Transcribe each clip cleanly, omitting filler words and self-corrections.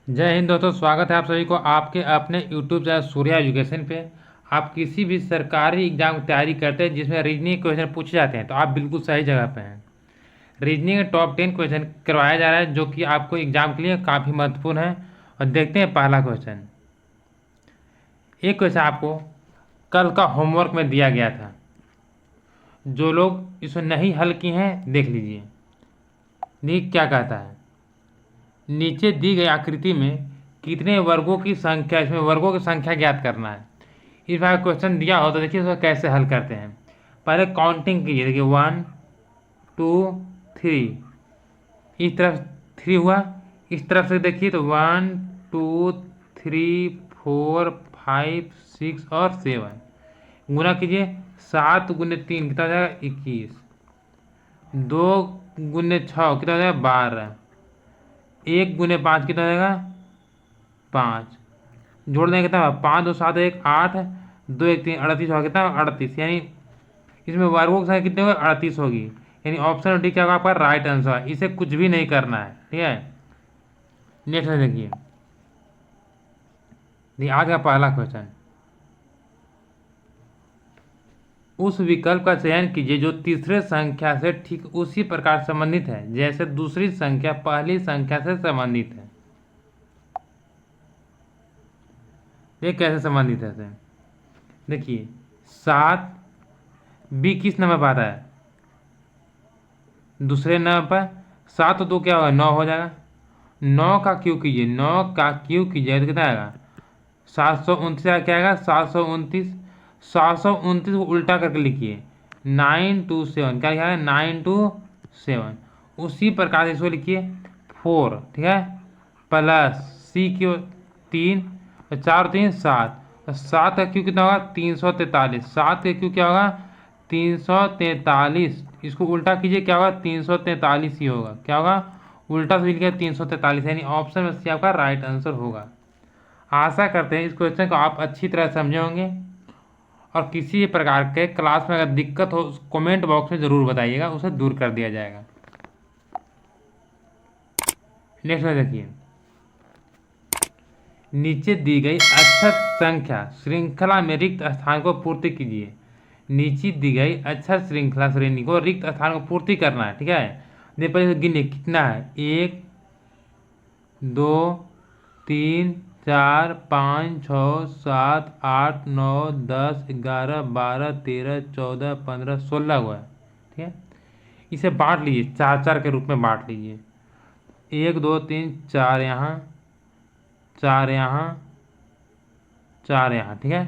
जय हिंद दोस्तों, स्वागत है आप सभी को आपके अपने यूट्यूब चैनल सूर्या एजुकेशन पे। आप किसी भी सरकारी एग्जाम की तैयारी करते हैं जिसमें रीजनिंग क्वेश्चन पूछे जाते हैं तो आप बिल्कुल सही जगह पे हैं। रीजनिंग के टॉप 10 क्वेश्चन करवाया जा रहा है जो कि आपको एग्जाम के लिए काफ़ी महत्वपूर्ण है। और देखते हैं पहला क्वेश्चन। एक क्वेश्चन आपको कल का होमवर्क में दिया गया था। जो लोग इसे नहीं हल किए हैं देख लीजिए। देखिए क्या कहता है। नीचे दी गई आकृति में कितने वर्गों की संख्या, इसमें वर्गों की संख्या ज्ञात करना है। इस बार क्वेश्चन दिया हो तो देखिए इसको कैसे हल करते हैं। पहले काउंटिंग कीजिए। देखिए 1 2 3, इस तरफ 3 हुआ। इस तरफ से देखिए तो 1 2 3 4 5 6 और 7। गुना कीजिए। 7 गुने 3 कितना हो जाएगा 21। 2 गुने 6 कितना हो जाएगा 12। 1 गुने 5 कितना हो जाएगा 5। जोड़ देंगे कितना 5 2 7 1 8 2 1 3 38 होगा। कितना 38, यानी इसमें वर्गों की संख्या कितनी होगी 38 होगी। यानी ऑप्शन डी क्या होगा आपका राइट आंसर। इसे कुछ भी नहीं करना है, ठीक है। नेक्स्ट देखिए। आज का पहला क्वेश्चन। उस विकल्प का चयन कीजिए जो तीसरे संख्या से ठीक उसी प्रकार संबंधित है जैसे दूसरी संख्या पहली संख्या से संबंधित है। ये कैसे संबंधित है इसे? देखिए 7 बी किस नंबर पर आता है दूसरे नंबर पर। 7 तो क्या होगा 9 हो जाएगा। 9 का क्यू कीजिए, 9 का क्यू कीजिए तो कितना आएगा 729। क्या आएगा 729। 729 को उल्टा करके लिखिए 927। क्या लिखा है 927। उसी प्रकार से इसको लिखिए 4, ठीक है, प्लस सी क्यू 3 और 4 3 7। तो 7 का क्यू कितना होगा 343। 7 का क्यू क्या होगा 343। इसको उल्टा कीजिए क्या होगा 343 ही होगा। क्या होगा उल्टा से लिखिए 343, यानी ऑप्शन में सी आपका राइट आंसर होगा। आशा करते हैं इस क्वेश्चन को आप अच्छी तरह समझे होंगे। और किसी भी प्रकार के क्लास में अगर दिक्कत हो कमेंट बॉक्स में ज़रूर बताइएगा, उसे दूर कर दिया जाएगा। नेक्स्ट में देखिए। नीचे दी गई अक्षर संख्या श्रृंखला में रिक्त स्थान को पूर्ति कीजिए। नीचे दी गई अक्षर श्रृंखला श्रेणी को रिक्त स्थान को पूर्ति करना है, ठीक है। देखिए पहले गिनिए कितना है 1 2 3 4 5 6 7 8 9 10 11 12 13 14 15 16 हुआ है, ठीक है। इसे बांट लीजिए, चार चार के रूप में बांट लीजिए। 1 2 3 4 यहाँ, 4 यहाँ, 4 यहाँ, ठीक है।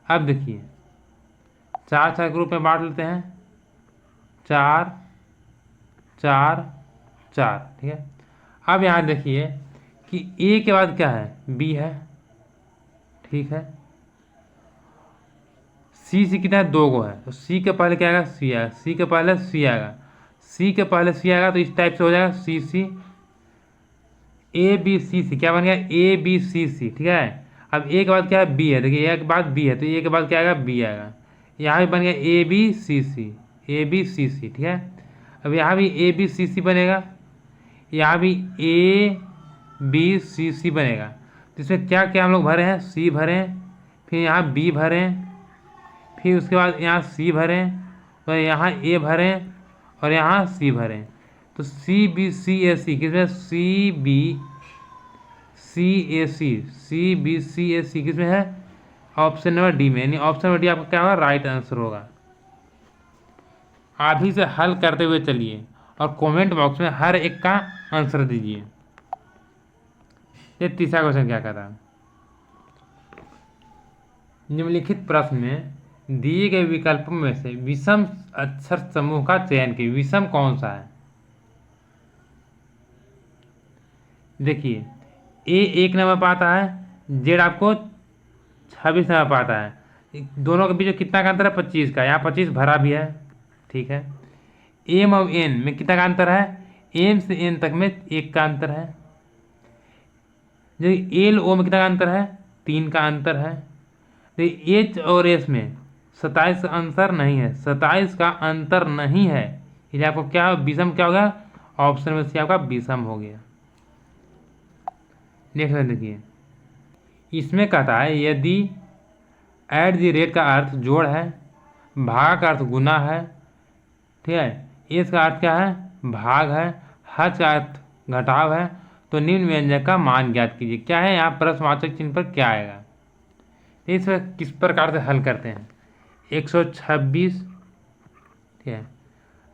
अब देखिए चार चार के रूप में बांट लेते हैं। 4 4 4, ठीक है। अब यहाँ देखिए कि ए के बाद क्या है बी है, ठीक है। सी से कितना है 2 गो है तो सी के पहले क्या आएगा सी आएगा। सी के पहले सी आएगा। सी के पहले सी आएगा तो इस टाइप से हो जाएगा सी सी ए बी सी सी। क्या बन गया ए बी सी सी, ठीक है। अब ए के बाद क्या है बी है। देखिए ए के बाद बी है तो ए के बाद क्या आएगा बी आएगा। यहाँ भी बन गया A B C C, A B C सी, ठीक है। अब यहाँ भी ए बी सी सी बनेगा। यहाँ भी ए बी सी सी बनेगा। तो इसमें क्या क्या हम लोग भरे हैं सी भरें, फिर यहाँ बी भरें, फिर उसके बाद यहाँ सी भरें, और यहाँ ए भरें, और यहाँ सी भरें। तो सी बी सी ए सी किसमें सी बी सी ए सी, सी बी सी ए सी किसमें है ऑप्शन नंबर डी में। यानी ऑप्शन नंबर डी आपका क्या होगा राइट आंसर होगा। आप ही से हल करते हुए चलिए और कमेंट बॉक्स में हर एक का आंसर दीजिए। ये तीसरा क्वेश्चन क्या कहता है। निम्नलिखित प्रश्न में दिए गए विकल्पों में से विषम अक्षर समूह का चयन कीजिए। विषम कौन सा है? देखिए ए 1 नंबर पर आता है, जेड आपको 26 नंबर पर आता है। दोनों के बीच कितना का अंतर है 25 का। यहाँ 25 भरा भी है, ठीक है। एम और एन में कितना का अंतर है एम से एन तक में 1 का अंतर है। जो एल ओ में कितना का अंतर है 3 का अंतर है। एच और एस में 27 का अंतर नहीं है, 27 का अंतर नहीं है। ये आपको क्या विषम क्या होगा ऑप्शन में से आपका विषम हो गया। नेक्स्ट देखिए, इसमें कहता है यदि एट द रेट का अर्थ जोड़ है, भागा का अर्थ गुना है, ठीक है, इसका अर्थ क्या है, भाग है, हज का अर्थ घटाव है, तो निम्न व्यंजक का मान ज्ञात कीजिए। क्या है यहाँ प्रश्नवाचक चिन्ह पर क्या आएगा, इस किस प्रकार से हल करते हैं। 126, ठीक है,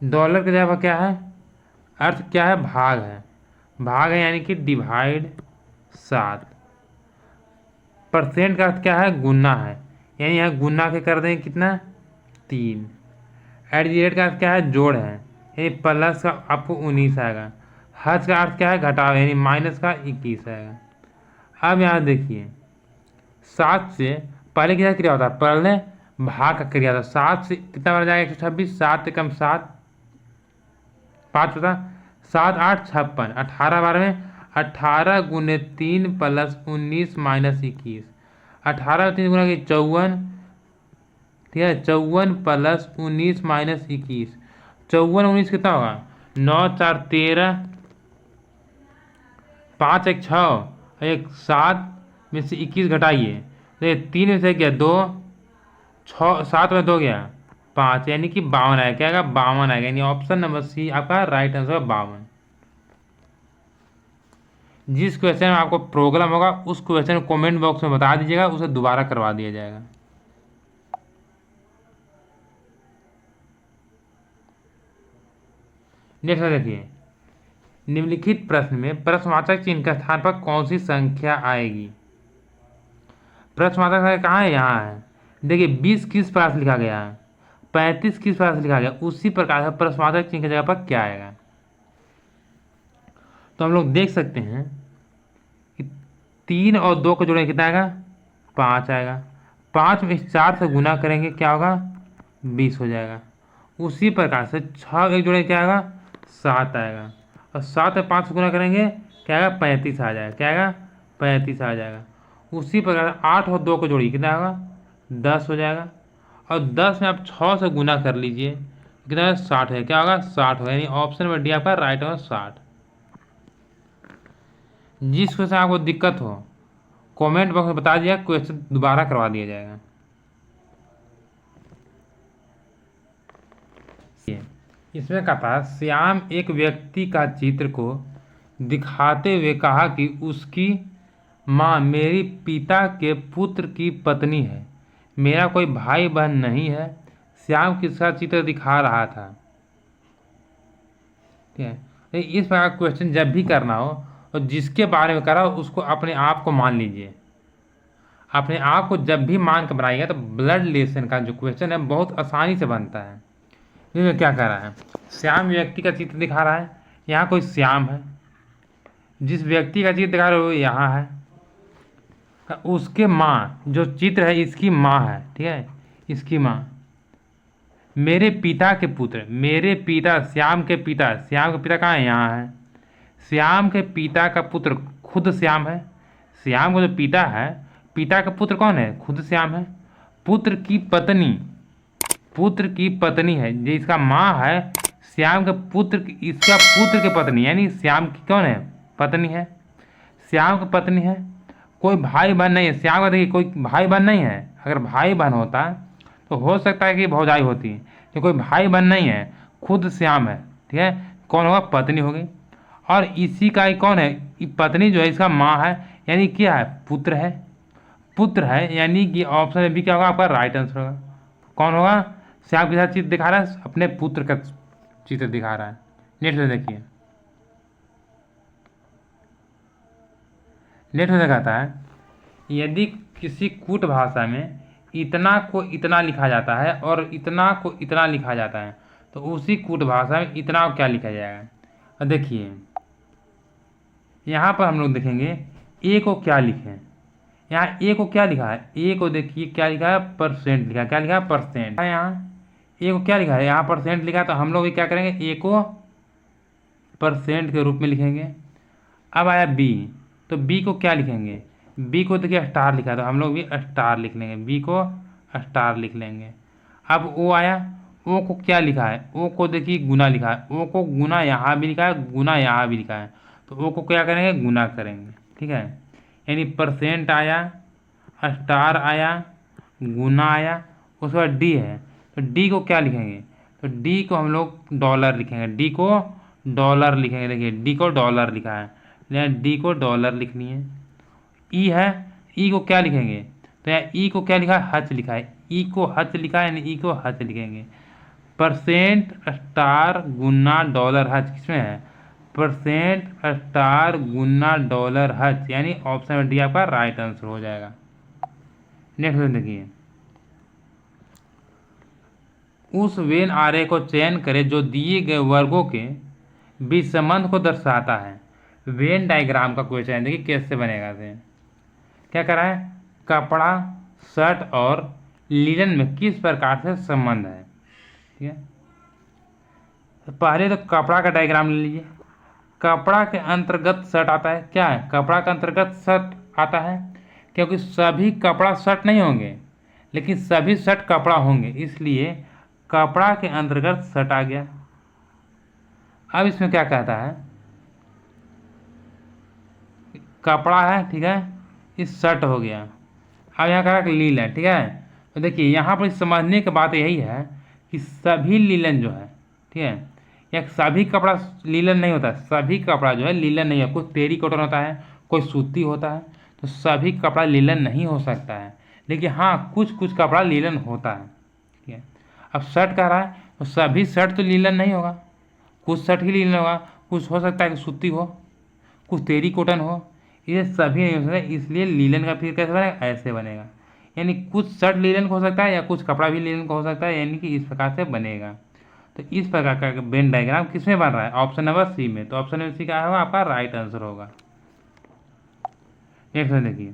डॉलर की जगह क्या है, अर्थ क्या है, भाग है, भाग है यानी कि डिवाइड 7, परसेंट का अर्थ क्या है, गुना है, यानी यहाँ गुना के कर दें कितना 3, एट दी रेट का अर्थ क्या है, जोड़ है, यानी प्लस का आपको 19 आएगा, हज का अर्थ क्या है, घटाव यानी माइनस का 21 आएगा। अब यहाँ देखिए 7 से पहले क्या क्रिया होता है, पहले भाग का क्रिया था, 7 से कितना बन जाएगा 126, 7 कम 7 5 होता, 7 8 56, 18 बार में 18 गुने 3 प्लस 19 माइनस 21, 18 3 गुना की 54, ठीक है, 54 प्लस 19 माइनस 21, 54 19 कितना होगा, 9 4 13, 5 1 6, 1 7 में से 21 घटाइए, तो ये 3 में से क्या 2, 6 7 में 2 गया 5, यानी कि 52 आएगा। क्या आएगा, 52 आएगा, यानी ऑप्शन नंबर सी आपका राइट आंसर 52। जिस क्वेश्चन में आपको प्रॉब्लम होगा उस क्वेश्चन को कमेंट बॉक्स में बता दीजिएगा, उसे दोबारा करवा दिया जाएगा। नेक्स्ट देखिए, निम्नलिखित प्रश्न में प्रश्नवाचक चिन्ह के स्थान पर कौन सी संख्या आएगी। प्रश्नवाचक कहाँ है, यहाँ है। देखिए 20 किस प्रकार से लिखा गया है, 35 किस प्रकार से लिखा गया, उसी प्रकार से प्रश्नवाचक चिन्ह की जगह पर क्या आएगा। तो हम लोग देख सकते हैं कि 3 और 2 को जोड़ेंगे कितना आएगा, 5 आएगा, 5 में 4 से गुना करेंगे क्या होगा, 20 हो जाएगा। उसी प्रकार से 6 एक जोड़ेंगे क्या आएगा, 7 आएगा, और 7 में 5 से गुना करेंगे क्या आएगा, 35 आ जाएगा, क्या आएगा, 35 आ जाएगा। उसी प्रकार 8 और 2 को जोड़िए कितना होगा, 10 हो जाएगा, और 10 में आप 6 से गुना कर लीजिए कितना, 60 है, क्या होगा, 60 होगा, यानी ऑप्शन में डी आपका राइट होगा 60। जिस क्वेश्चन आपको दिक्कत हो कमेंट बॉक्स में बता दिया, क्वेश्चन दोबारा करवा दिया जाएगा। इसमें कहता है श्याम एक व्यक्ति का चित्र को दिखाते हुए कहा कि उसकी माँ मेरी पिता के पुत्र की पत्नी है, मेरा कोई भाई बहन नहीं है। श्याम किसका चित्र दिखा रहा था, ठीक है। इस प्रकार क्वेश्चन जब भी करना हो और जिसके बारे में करा हो उसको अपने आप को मान लीजिए। अपने आप को जब भी मान कर बनाइएगा तो ब्लड रिलेशन का जो क्वेश्चन है बहुत आसानी से बनता है। इसमें क्या कर रहा है, श्याम व्यक्ति का चित्र दिखा रहा है, यहाँ कोई श्याम है, जिस व्यक्ति का चित्र दिखा रहे हो यहाँ है, उसके माँ जो चित्र है इसकी माँ है, ठीक है, इसकी माँ मेरे पिता के पुत्र, मेरे पिता श्याम के पिता, श्याम के पिता कहाँ है, यहाँ है, श्याम के पिता का पुत्र खुद श्याम है, श्याम का जो पिता है, पिता का पुत्र कौन है, खुद श्याम है, पुत्र की पत्नी, पुत्र की पत्नी है, जो इसका माँ है श्याम के पुत्र, इसका पुत्र की पत्नी यानी श्याम की कौन है, पत्नी है, श्याम की पत्नी है, कोई भाई बहन नहीं है। श्याम का देखिए कोई भाई बहन नहीं है, अगर भाई बहन होता तो हो सकता है कि भौजाई होती, तो कोई भाई बहन नहीं है, खुद श्याम है, ठीक है, कौन होगा, पत्नी होगी, और इसी का कौन है, पत्नी जो है इसका माँ है, यानी क्या है, पुत्र है, पुत्र है, यानी कि ऑप्शन बी क्या होगा आपका राइट आंसर होगा। कौन होगा, श्याम के साथ चित्र दिखा रहा है, अपने पुत्र का चित्र दिखा रहा है। नेक्स्ट देखिए, नेक्स्ट में कहता है यदि किसी कूट भाषा में इतना को इतना लिखा जाता है और इतना को इतना लिखा जाता है तो उसी कूट भाषा में इतना को क्या लिखा जाएगा। और देखिए यहाँ पर हम लोग देखेंगे ए को क्या लिखें, यहाँ ए को क्या लिखा है, ए को देखिए क्या लिखा है, परसेंट लिखा है, क्या लिखा है, परसेंट। यहाँ ए को क्या लिखा है, यहाँ परसेंट लिखा है, तो हम लोग भी क्या करेंगे, ए को परसेंट के रूप में लिखेंगे। अब आया बी, तो बी को क्या लिखेंगे, बी को देखिए स्टार लिखा है, तो हम लोग भी स्टार लिख लेंगे, बी को स्टार लिख लेंगे। अब ओ आया, ओ को क्या लिखा है, ओ को देखिए गुना लिखा है, ओ को गुना यहाँ भी लिखा है, गुना यहाँ भी लिखा है, तो ओ को क्या करेंगे, गुना करेंगे, ठीक है। यानी परसेंट आया, स्टार आया, गुना आया, उसके बाद डी है। तो डी को क्या लिखेंगे? तो डी को हम लोग डॉलर लिखेंगे, डी को डॉलर लिखेंगे। देखिए डी को डॉलर लिखा है, लेकिन डी को डॉलर लिखनी है। ई है, ई को क्या लिखेंगे? तो यहाँ ई को क्या लिखा है? हच लिखा है, ई को हच लिखा है, यानी ई को हच लिखेंगे। परसेंट स्टार गुना डॉलर हच किसमें है? परसेंट स्टार गुना डॉलर हच, यानी ऑप्शन डी आपका राइट आंसर हो जाएगा। नेक्स्ट देखिए, उस वेन आरेख को चयन करें जो दिए गए वर्गों के बीच संबंध को दर्शाता है। वेन डायग्राम का क्वेश्चन, देखिए कैसे बनेगा इसे। क्या करा है? कपड़ा, शर्ट और लिनन में किस प्रकार से संबंध है। ठीक है, तो पहले तो कपड़ा का डायग्राम ले लीजिए। कपड़ा के अंतर्गत शर्ट आता है। क्या है? कपड़ा के अंतर्गत शर्ट आता है, क्योंकि सभी कपड़ा शर्ट नहीं होंगे, लेकिन सभी शर्ट कपड़ा होंगे, इसलिए कपड़ा के अंतर्गत शर्ट आ गया। अब इसमें क्या कहता है? कपड़ा है, ठीक है, इस शर्ट हो गया। अब यहाँ कहा कि लीलन, ठीक है। तो देखिए यहाँ पर समझने की बात यही है कि सभी लीलन जो है, ठीक है, या सभी कपड़ा लीलन नहीं होता है। सभी कपड़ा जो है लीलन नहीं है, कुछ टेरी कॉटन होता है, कोई सूती होता है, तो सभी कपड़ा लीलन नहीं हो सकता है, लेकिन हाँ कुछ कुछ कपड़ा लीलन होता है। ठीक है, अब शर्ट कह रहा है तो सभी शर्ट तो लीलन नहीं होगा, कुछ शर्ट ही लीलन होगा, कुछ हो सकता है कि सूती हो, कुछ टेरी कॉटन हो, ये सभी नहीं हो सकता, इसलिए लीलन का फिर कैसे बनेगा? ऐसे बनेगा, यानी कुछ शर्ट लीलन का हो सकता है या कुछ कपड़ा भी लीलन का हो सकता है, यानी कि इस प्रकार से बनेगा। तो इस प्रकार का वेन डायग्राम किसमें बन रहा है? ऑप्शन नंबर सी में। तो ऑप्शन नंबर सी क्या होगा? आपका राइट आंसर होगा। नेक्स्ट देखिए,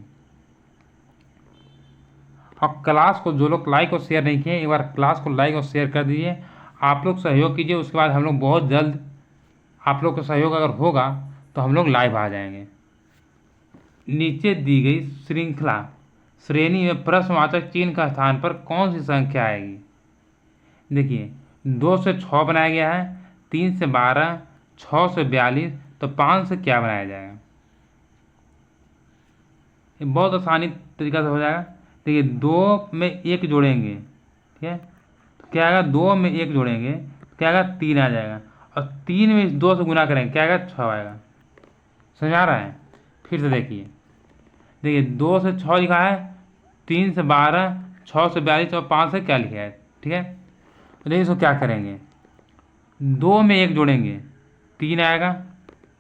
और क्लास को जो लोग लाइक और शेयर नहीं किए, एक बार क्लास को लाइक और शेयर कर दीजिए। आप लोग सहयोग कीजिए, उसके बाद हम लोग बहुत जल्द, आप लोग का सहयोग अगर होगा तो हम लोग लाइव आ जाएंगे। नीचे दी गई श्रृंखला श्रेणी में प्रश्नवाचक चिन्ह का स्थान पर कौन सी संख्या आएगी? देखिए 2 से 6 बनाया गया है, 3 से 12, 6 से 42, तो 5 से क्या बनाया जाएगा? ये बहुत आसानी तरीका से हो जाएगा। देखिए 2 में 1 जोड़ेंगे, ठीक है, तो क्या आएगा? 2 में 1 जोड़ेंगे तो क्या आएगा? 3 आ जाएगा, और 3 में इस 2 से गुना करेंगे, क्या आएगा? 6 आएगा। समझ आ रहा है? फिर से देखिए, 2 से 6 लिखा है, 3 से 12, 6 से 42 और 5 से क्या लिखा है, ठीक है। तो देखिए इसको क्या करेंगे, 2 में 1 जोड़ेंगे 3 आएगा,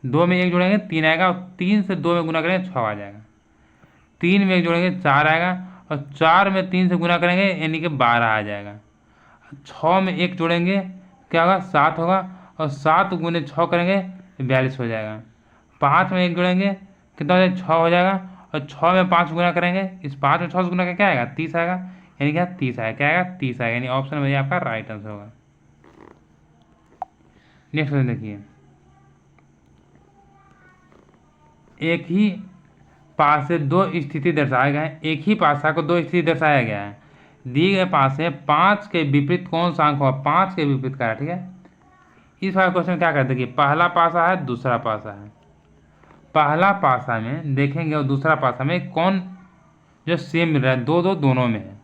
2 में 1 जोड़ेंगे 3 आएगा, और 3 से 2 में गुना करेंगे 6 आ जाएगा, 3 में 1 जोड़ेंगे 4 आएगा, और 4 में 3 से गुना करेंगे यानी कि 12 आ जाएगा। 6 में 1 जोड़ेंगे क्या होगा? 7 होगा, और 7 गुने 6 करेंगे 42 हो जाएगा। 5 में 1 जोड़ेंगे कितना हो जाएगा? 6 हो जाएगा, और 6 में 5 गुना करेंगे, इस 5 में 6 से गुना का क्या आएगा? 30 आएगा, यानी क्या? 30 आएगा, क्या आएगा? 30 आएगा, यानी ऑप्शन में आपका राइट आंसर होगा। नेक्स्ट क्वेश्चन देखिए, एक ही पास से 2 स्थिति दर्शाए गए हैं, एक ही पासा को 2 स्थिति दर्शाया गया है। दिए गए पास से 5 के विपरीत कौन सा अंक होगा? 5 के विपरीत का है, ठीक है। इस वाले क्वेश्चन में क्या करते हैं कि पहला पासा है, दूसरा पासा है। पहला पासा में देखेंगे और दूसरा पासा में कौन जो सेम मिल रहा है? 2 दोनों में है,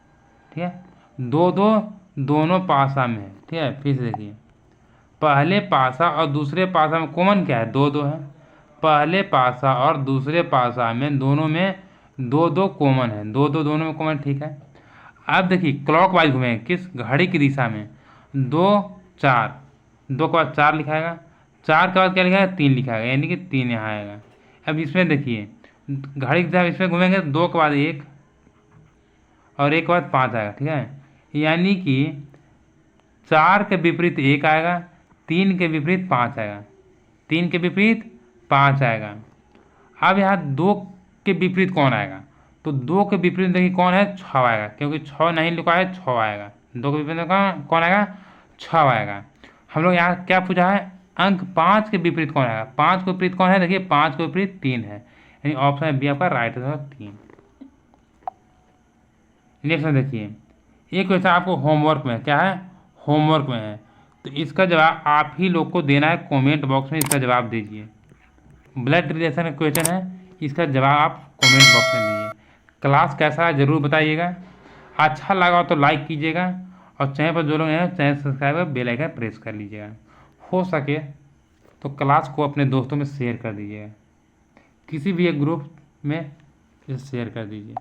ठीक है, 2 दोनों पासा में है, ठीक है। फिर से देखिए, पहले पासा और दूसरे पासा में कॉमन क्या है? 2 है। पहले पासा और दूसरे पासा में दोनों में 2 कॉमन है, 2 दोनों में कॉमन, ठीक है। अब देखिए क्लॉक वाइज घूमेंगे, किस घड़ी की दिशा में? 2 4, 2 के बाद 4 लिखाएगा, 4 के बाद क्या लिखाएगा? 3 लिखाएगा, यानी कि 3 यहाँ आएगा। अब इसमें देखिए घड़ी की दिशा इसमें घूमेंगे, 2 के बाद 1 और 1 के बाद 5 आएगा, ठीक है, यानी कि 4 के विपरीत 1 आएगा, 3 के विपरीत 5 आएगा, 3 के विपरीत 5 आएगा। अब यहाँ 2 के विपरीत कौन आएगा? तो 2 के विपरीत देखिए कौन है? 6 आएगा, क्योंकि 6 नहीं लिखा है, 6 आएगा। 2 के विपरीत कौन आएगा? 6 आएगा। हम लोग यहाँ क्या पूछा है? अंक 5 के विपरीत कौन आएगा? 5 के विपरीत कौन है? देखिए 5 के विपरीत 3 है, यानी ऑप्शन बी आपका राइट आंसर 3। नेक्स्ट देखिए, एक क्वेश्चन आपको होमवर्क में, क्या है? होमवर्क में है, तो इसका जवाब आप ही लोग को देना है। कमेंट बॉक्स में इसका जवाब दीजिए। ब्लड रिलेशन का क्वेश्चन है, इसका जवाब आप कमेंट बॉक्स में दीजिए। क्लास कैसा है ज़रूर बताइएगा। अच्छा लगा हो तो लाइक कीजिएगा और चैनल पर जो लोग हैं चैनल सब्सक्राइब कर बेल आइकन प्रेस कर लीजिएगा। हो सके तो क्लास को अपने दोस्तों में शेयर कर दीजिएगा, किसी भी एक ग्रुप में इसे शेयर कर दीजिए।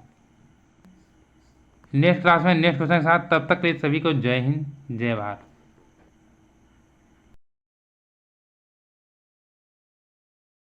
नेक्स्ट क्लास में नेक्स्ट क्वेश्चन के साथ, तब तक के लिए सभी को जय हिंद जय भारत।